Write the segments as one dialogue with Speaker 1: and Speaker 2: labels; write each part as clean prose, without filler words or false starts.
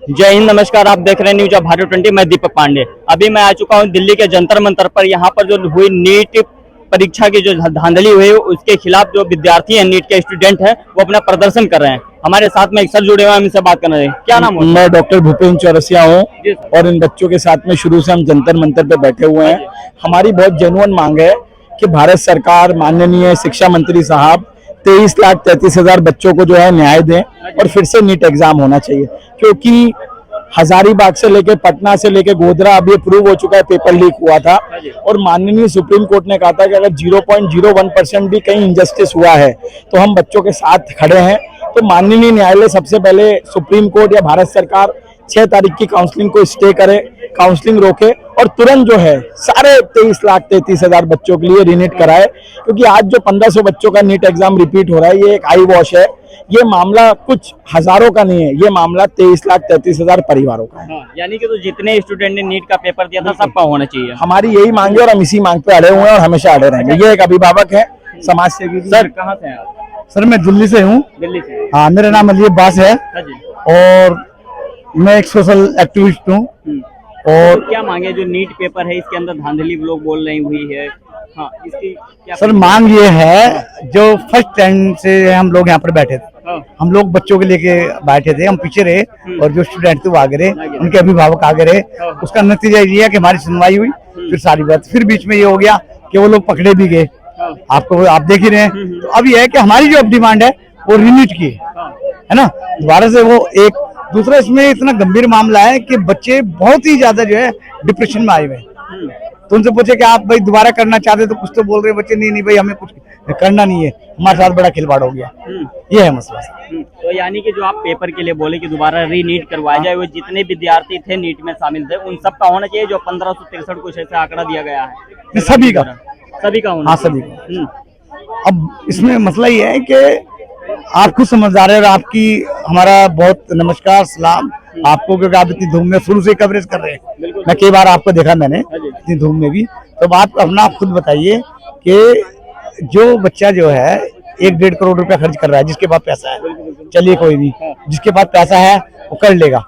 Speaker 1: जय हिंद, नमस्कार। आप देख रहे हैं न्यूज ऑफ भारत 20। मैं दीपक पांडे। अभी मैं आ चुका हूं दिल्ली के जंतर मंतर पर। यहां पर जो हुई नीट परीक्षा की जो धांधली हुई, उसके खिलाफ जो विद्यार्थी हैं, नीट के स्टूडेंट हैं, वो अपना प्रदर्शन कर रहे हैं। हमारे साथ में एक सर जुड़े हुए हैं, हम इनसे बात करना है। क्या नाम है?
Speaker 2: मैं डॉक्टर भूपेंद्र चौरसिया हूँ और इन बच्चों के साथ में शुरू से हम जंतर मंतर पे बैठे हुए हैं। हमारी बहुत जेन्युइन मांग है कि भारत सरकार, माननीय शिक्षा मंत्री साहब 23,33,000 बच्चों को जो है न्याय दें और फिर से नीट एग्जाम होना चाहिए, क्योंकि हजारीबाग से लेके पटना से लेके गोधरा अभी प्रूव हो चुका है, पेपर लीक हुआ था और माननीय सुप्रीम कोर्ट ने कहा था कि अगर 0.01% भी कहीं इंजस्टिस हुआ है तो हम बच्चों के साथ खड़े हैं। तो माननीय न्यायालय सबसे पहले सुप्रीम कोर्ट या भारत सरकार 6 तारीख की काउंसलिंग को स्टे करे, काउंसलिंग रोके और तुरंत जो है सारे 23,33,000 बच्चों के लिए रीनीट कराए, क्योंकि आज जो 1500 बच्चों का नीट एग्जाम रिपीट हो रहा है, ये एक आई वॉश है। ये मामला कुछ हजारों का नहीं है, ये मामला 23,33,000 परिवारों का है।
Speaker 1: यानी कि तो जितने स्टूडेंट ने नीट का पेपर दिया था, सबका होना चाहिए।
Speaker 2: हमारी यही मांग है और हम इसी मांग पे अड़े हुए हैं और हमेशा अड़े रहेंगे। ये एक अभिभावक है, समाज सेवी।
Speaker 1: सर कहाँ से हैं आप?
Speaker 2: सर मैं दिल्ली से हूँ।
Speaker 1: दिल्ली से?
Speaker 2: हाँ, मेरा नाम अली अब्बास है और मैं एक सोशल एक्टिविस्ट हूँ। और
Speaker 1: क्या मांगे? जो नीट पेपर है, इसके अंदर धांधली लोग बोल रही हुई है। हाँ, इसकी क्या?
Speaker 2: सर मांग ये है, जो फर्स्ट टाइम से हम लोग यहाँ पर बैठे थे, हम लोग बच्चों के लेके बैठे थे, हम पीछे रहे और जो स्टूडेंट थे वो आगे रहे, उनके अभिभावक आगे रहे। उसका नतीजा ये है कि हमारी सुनवाई हुई, फिर सारी बात, फिर बीच में ये हो गया कि वो लोग पकड़े भी गए। आप देख ही रहे हैं। तो अब ये है कि हमारी जो अब डिमांड है वो रीनीट की है ना, दोबारा से वो एक दूसरा। इसमें इतना गंभीर मामला है कि बच्चे बहुत ही ज्यादा जो है डिप्रेशन में आए हुए हैं। तो उनसे पूछे कि आप भाई दोबारा करना चाहते, तो कुछ तो बोल रहे बच्चे, नहीं भाई हमें कुछ करना नहीं है, हमारे साथ बड़ा खिलवाड़ हो गया। ये है मसला।
Speaker 1: तो यानी कि जो आप पेपर के लिए बोले कि दोबारा रीनीट करवाया जाए, वो जितने विद्यार्थी थे नीट में शामिल थे, उन सबका होना चाहिए। जो 1563 कुछ ऐसा आंकड़ा दिया गया है,
Speaker 2: सभी का होना। हाँ, सभी का। अब इसमें मसला ये है कि आप खुद समझदार है और आपकी हमारा बहुत नमस्कार सलाम आपको, क्योंकि आप इतनी धूम में शुरू से कवरेज कर रहे हैं। मैं कई बार आपको देखा मैंने इतनी धूम में भी। तो आप अपना खुद बताइए कि जो बच्चा जो है 1-1.5 करोड़ रुपया खर्च कर रहा है, जिसके पास पैसा है, चलिए कोई नहीं, जिसके पास पैसा है वो कर लेगा।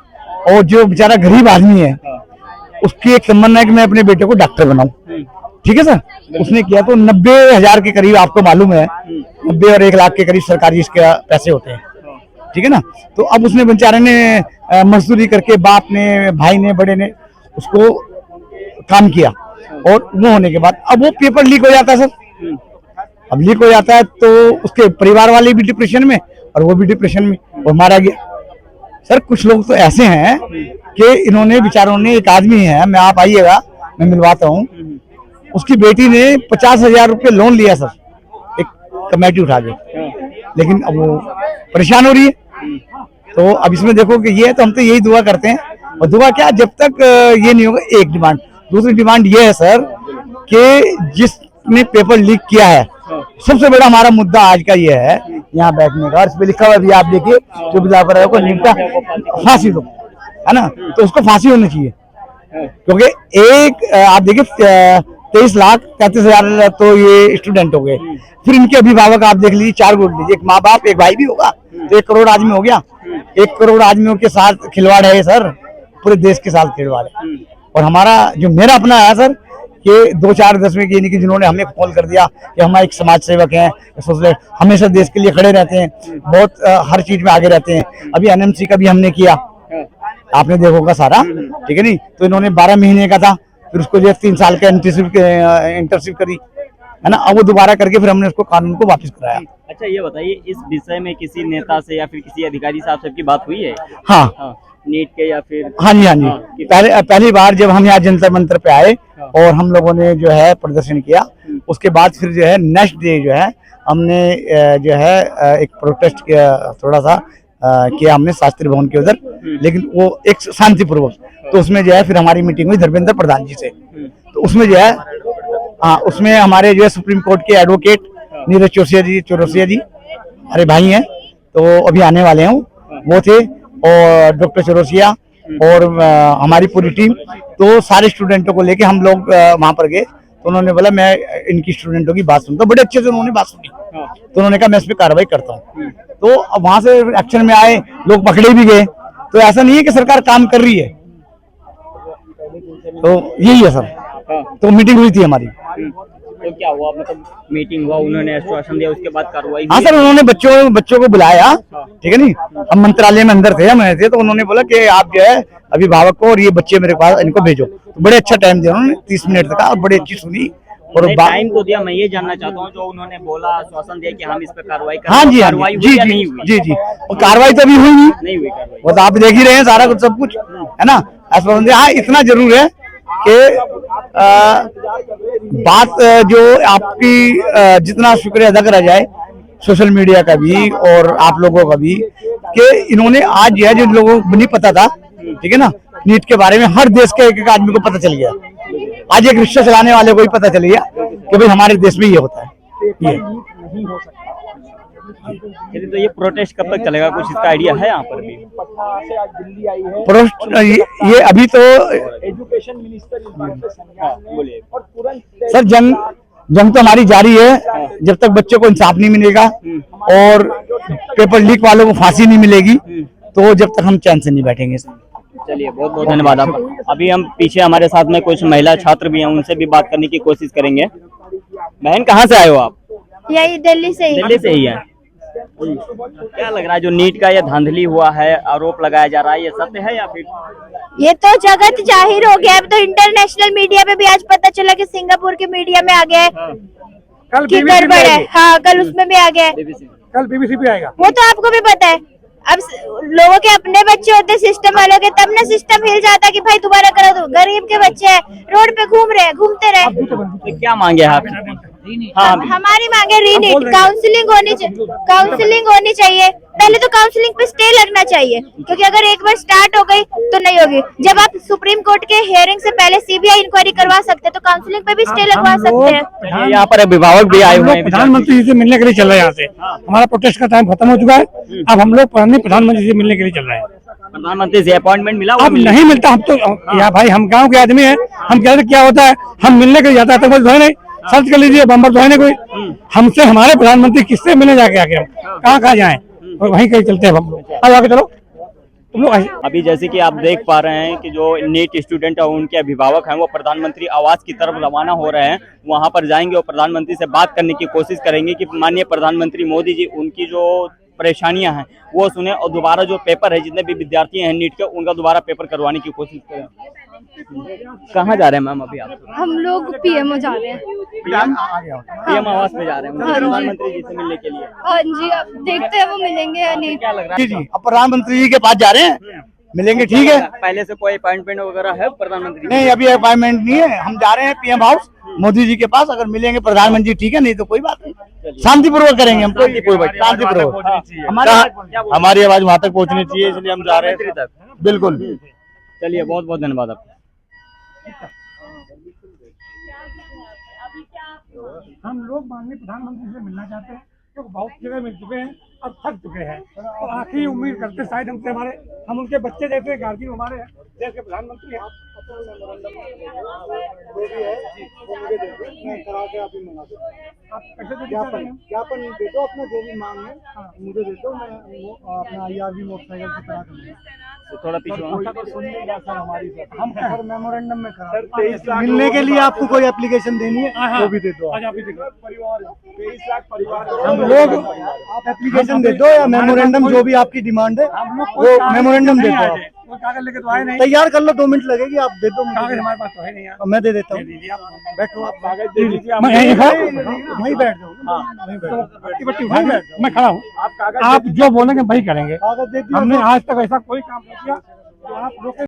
Speaker 2: और जो बेचारा गरीब आदमी है, उसकी एक तमन्ना है कि मैं अपने बेटे को डॉक्टर बनाऊं, ठीक है सर। उसने किया तो 90,000 के करीब, आपको मालूम है 90 और 1 लाख के करीब सरकारी इसके पैसे होते हैं, ठीक है ना। तो अब उसने बेचारे ने मजदूरी करके, बाप ने, भाई ने, बड़े ने उसको काम किया और वो होने के बाद अब वो पेपर लीक हो जाता है सर। अब लीक हो जाता है तो उसके परिवार वाले भी डिप्रेशन में और वो भी डिप्रेशन में, और मारा गया। सर कुछ लोग तो ऐसे हैं कि इन्होंने बेचारों ने, एक आदमी है, मैं आप आइएगा मैं मिलवाता हूँ, उसकी बेटी ने 50,000 रुपये लोन लिया सर, एक कमेटी उठा के, लेकिन अब वो परेशान हो रही है। तो अब इसमें देखो कि ये, तो हम तो यही दुआ करते हैं, और दुआ क्या, जब तक ये नहीं होगा। एक डिमांड। दूसरी डिमांड ये है सर कि जिसने पेपर लीक किया है, सबसे बड़ा हमारा मुद्दा आज का ये है यहाँ बैठने का, और इस पे लिखा हुआ भी आप देखिए, जो भी को नीट का फांसी दो, है ना। तो उसको फांसी होनी चाहिए, क्योंकि एक आप देखिए 23,33,000 तो ये स्टूडेंट हो गए, फिर इनके अभिभावक आप देख लीजिए, 4 गोट लीजिए, एक माँ बाप, एक भाई भी होगा, तो 1 करोड़ आदमी हो गया। 1 करोड़ आदमियों के साथ खिलवाड़ है सर, पूरे देश के साथ खिलवाड़ है। और हमारा जो मेरा अपना है सर, कि 2-4 में कि जिन्होंने हमें कॉल कर दिया कि हम एक समाज सेवक हैं, हमेशा देश के लिए खड़े रहते हैं, बहुत हर चीज में आगे रहते हैं। अभी एनएमसी का भी हमने किया, आपने देखा होगा सारा, ठीक है नहीं। तो इन्होंने 12 महीने का था, फिर उसको जो 3 साल का इंटर्नशिप करी, है ना। अब वो दोबारा करके फिर हमने उसको कानून को वापस कराया।
Speaker 1: अच्छा ये बताइए, इस विषय में किसी नेता से या फिर किसी अधिकारी साहब से की बात हुई है?
Speaker 2: हाँ,
Speaker 1: नीट के या फिर?
Speaker 2: हाँ जी। पहली बार जब हम यहाँ जंतर मंतर पे आए और हम लोगों ने जो है प्रदर्शन किया, उसके बाद फिर जो है नेक्स्ट डे जो है हमने जो है एक प्रोटेस्ट किया, थोड़ा सा किया हमने शास्त्री भवन के उधर, लेकिन वो एक शांतिपूर्वक। तो उसमें जो है फिर हमारी मीटिंग हुई धर्मेंद्र प्रधान जी से। तो उसमें जो है, हाँ, उसमें हमारे जो है सुप्रीम कोर्ट के एडवोकेट नीरज चौरसिया जी हमारे भाई हैं, तो अभी आने वाले हैं, वो थे, और डॉक्टर चौरसिया और हमारी पूरी टीम। तो सारे स्टूडेंटों को लेके हम लोग वहां पर गए, तो उन्होंने बोला मैं इनकी स्टूडेंटों की बात सुनता हूँ, बड़े अच्छे से उन्होंने बात सुनी। तो उन्होंने कहा मैं इस पर कार्रवाई करता हूँ। तो अब वहां से एक्शन में आए, लोग पकड़े भी गए, तो ऐसा नहीं है कि सरकार काम कर रही है। तो यही है सर। तो मीटिंग हुई थी हमारी।
Speaker 1: तो क्या हुआ, मतलब मीटिंग हुआ, उन्होंने आश्वासन दिया, उसके बाद कार्रवाई
Speaker 2: हाँ सर, उन्होंने बच्चों को बुलाया, ठीक है नहीं, हम मंत्रालय में अंदर थे, हम थे, तो उन्होंने बोला कि आप जो है अभिभावक को और ये बच्चे मेरे पास इनको भेजो। तो बड़े अच्छा टाइम दिया उन्होंने, 30 मिनट तक, और बड़ी अच्छी सुनी। और
Speaker 1: टाइम तो दिया, मैं ये जानना चाहता हूँ, जो उन्होंने बोला, आश्वासन दिया कि हम इस पर कार्रवाई करेंगे।
Speaker 2: हाँ जी, हाँ जी जी जी जी, और कार्रवाई तो अभी हुई नहीं
Speaker 1: हुई कार्रवाई,
Speaker 2: वो तो आप देख ही रहे हैं सारा कुछ, सब कुछ है ना। आश्वासन, हाँ इतना जरूर है कि बात जो आपकी जितना शुक्रिया अदा करा जाए सोशल मीडिया का भी और आप लोगों का भी, कि इन्होंने आज जो है, जिन लोगों को नहीं पता था, ठीक है ना, नीट के बारे में हर देश के एक आदमी को पता चल गया। आज एक रिक्शा चलाने वाले को ही पता चल गया कि भाई हमारे देश में ये होता है। ये
Speaker 1: तो ये प्रोटेस्ट कब तक चलेगा, कुछ इसका आइडिया है यहाँ पर भी?
Speaker 2: प्रोटेस्ट ये अभी तो
Speaker 3: एजुकेशन मिनिस्टर
Speaker 1: बोलिए
Speaker 2: सर, जंग तो हमारी जारी है जब तक बच्चों को इंसाफ नहीं मिलेगा और पेपर लीक वालों को फांसी नहीं मिलेगी, तो जब तक हम चैन से नहीं बैठेंगे सर।
Speaker 1: चलिए, बहुत बहुत धन्यवाद आपका। अभी हम पीछे हमारे साथ में कुछ महिला छात्र भी हैं, उनसे भी बात करने की कोशिश करेंगे। बहन, कहाँ से आए हो आप?
Speaker 4: यही दिल्ली से ही।
Speaker 1: दिल्ली से ही है। क्या लग रहा है, जो नीट का ये धांधली हुआ है, आरोप लगाया जा रहा है, ये सत्य है या फिर?
Speaker 4: ये तो जगत जाहिर हो गया। अब तो इंटरनेशनल मीडिया में भी आज पता चला कि सिंगापुर के मीडिया में आ गया है कि गड़बड़ है। हाँ, कल उसमें भी आ गया है,
Speaker 3: कल बीबीसी पे आएगा।
Speaker 4: वो तो आपको भी पता है। अब लोगों के अपने बच्चे होते सिस्टम वालों के, तब ना सिस्टम हिल जाता कि भाई दोबारा करो। दो गरीब के बच्चे हैं, रोड पे घूम रहे हैं, घूमते रहे।
Speaker 1: तो क्या मांगे आप? हाँ,
Speaker 4: हमारी मांगे रीनीट, काउंसलिंग होनी चाहिए। पहले तो काउंसलिंग पे स्टे लगना चाहिए, क्योंकि अगर एक बार स्टार्ट हो गई तो नहीं होगी। जब आप सुप्रीम कोर्ट के हियरिंग से पहले सीबीआई इंक्वायरी करवा सकते हैं, तो काउंसलिंग पे भी स्टे लगवा सकते हैं।
Speaker 1: यहाँ पर अभिभावक भी आए हुए हैं।
Speaker 3: प्रधानमंत्री जी से मिलने के लिए चल रहे हैं यहाँ से। हमारा प्रोटेस्ट का टाइम खत्म हो चुका है, अब हम लोग प्रधानमंत्री जी से मिलने के लिए चल रहे हैं।
Speaker 1: प्रधानमंत्री से अपॉइंटमेंट मिला?
Speaker 3: अब नहीं मिलता। हम तो या भाई, हम गाँव के आदमी है, हम कहते क्या होता है, हम मिलने के लिए जाता है, तो नहीं सर्च कर लीजिए, बम्बर तो है नहीं कोई। हमसे हमारे प्रधानमंत्री किससे मिलने जाके आके हम कहाँ जाएं, और वहीं कहीं चलते हैं हम लोग। आगे चलो तुम लोग।
Speaker 1: अभी जैसे कि आप देख पा रहे हैं कि जो नीट स्टूडेंट और उनके अभिभावक हैं, वो प्रधानमंत्री आवास की तरफ रवाना हो रहे हैं। वहां पर जाएंगे और प्रधानमंत्री से बात करने की कोशिश करेंगे कि माननीय प्रधानमंत्री मोदी जी उनकी जो परेशानियां हैं वो सुने, और दोबारा जो पेपर है, जितने भी विद्यार्थी हैं नीट के, उनका दोबारा पेपर करवाने की कोशिश करें। कहाँ जा रहे हैं मैम अभी आप?
Speaker 4: हम लोग पीएमओ जा रहे हैं।
Speaker 1: पीएम आवास में जा रहे हैं प्रधानमंत्री जी से मिलने के लिए।
Speaker 4: हाँ जी, अब देखते हैं वो मिलेंगे या नहीं।
Speaker 1: क्या लग रहा
Speaker 2: जी जी, अब प्रधानमंत्री जी के पास जा रहे हैं, मिलेंगे, ठीक है।
Speaker 1: पहले से कोई अपॉइंटमेंट वगैरह है प्रधानमंत्री?
Speaker 2: नहीं, अभी अपॉइंटमेंट नहीं है, हम जा रहे हैं पीएम हाउस मोदी जी के पास। अगर मिलेंगे प्रधानमंत्री ठीक है, नहीं तो कोई बात नहीं, शांतिपूर्वक करेंगे हम। शांतिपूर्वक हमारी आवाज वहाँ तक पहुँचनी चाहिए, इसलिए हम जा रहे हैं। बिल्कुल।
Speaker 1: चलिए, बहुत बहुत धन्यवाद आपका।
Speaker 3: हम लोग माननीय प्रधानमंत्री से मिलना चाहते हैं, क्योंकि बहुत जगह मिल चुके हैं, अब थक चुके हैं। तो आखिरी उम्मीद करते शायद हमसे हम उनके बच्चे जैसे गार्जियन हमारे हैं, देश के प्रधानमंत्री हैं।
Speaker 2: ज्ञापन दे दो, अपना जो भी मांग है मुझे दे दो, मैं अपना IRV मोटरसाइकिल से करा दूंगा।
Speaker 1: थोड़ा पीछे
Speaker 2: हम सर मेमोरेंडम में करा, मिलने के लिए आपको कोई एप्लीकेशन देनी है वो भी दे दो। हम लोग आप एप्लीकेशन दे दो या मेमोरेंडम, जो भी आपकी डिमांड है वो मेमोरेंडम दे दो। आप
Speaker 3: कागज लेके तो आए नहीं,
Speaker 2: तैयार कर लो, 2 मिनट लगेगी, आप दे दो।
Speaker 3: कागज हमारे पास तो है नहीं यार।
Speaker 2: मैं दे देता हूँ, बैठो आप, कागज दे दीजिए। वहीं बैठ जाओ,
Speaker 3: मैं खड़ा हूँ, आप जो बोलेंगे वही करेंगे।
Speaker 2: कागज दे दिया।
Speaker 3: हमने आज तक ऐसा कोई काम नहीं किया जो आप लोग